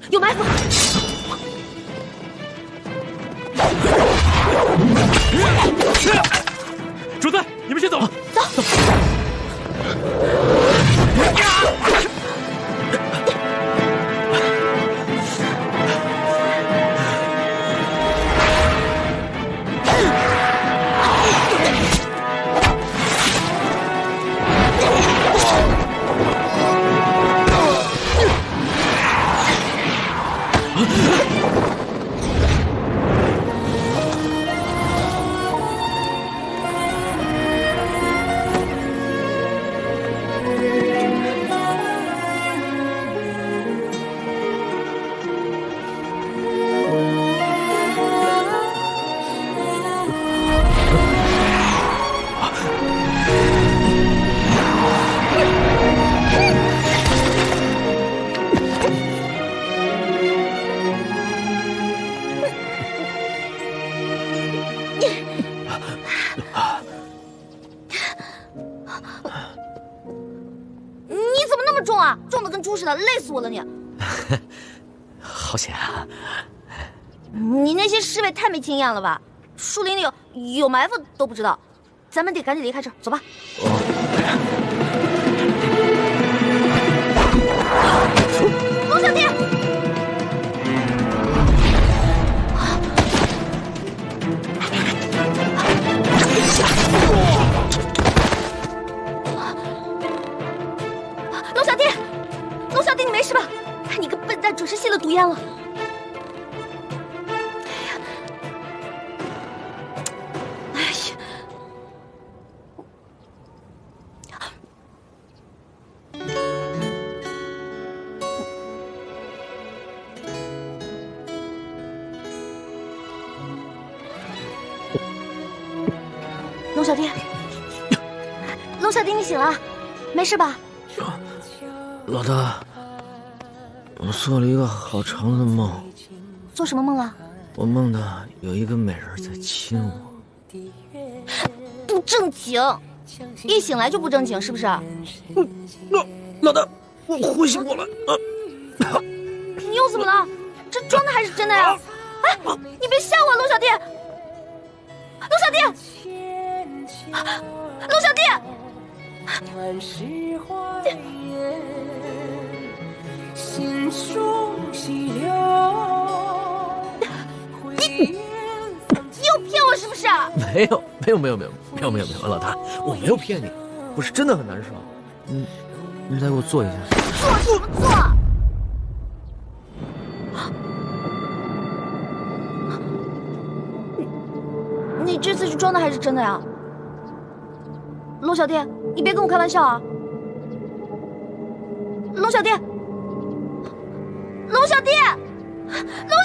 有埋伏！主子，你们先走。走。重的跟猪似的，累死我了你！好险啊！你那些侍卫太没经验了吧？树林里有埋伏都不知道，咱们得赶紧离开这儿，走吧。龙小弟！龙小弟，你没事吧？你个笨蛋，准是吸了毒烟了。哎呀！龙小弟，龙小弟，你醒了，没事吧？老大，我做了一个好长的梦。做什么梦了？我梦到有一个美人在亲我。不正经，一醒来就不正经，是不是？老大，我呼吸过来啊！你又怎么了？这装的还是真的呀？哎，你别吓我，龙小弟！龙小弟！龙小弟！心中细流，你又骗我是不是？没有，老大，我没有骗你，我是真的很难受。你再给我做一下。做什么做？你这次是装的还是真的呀？龙小弟，你别跟我开玩笑啊！龙小弟，龙小弟，龙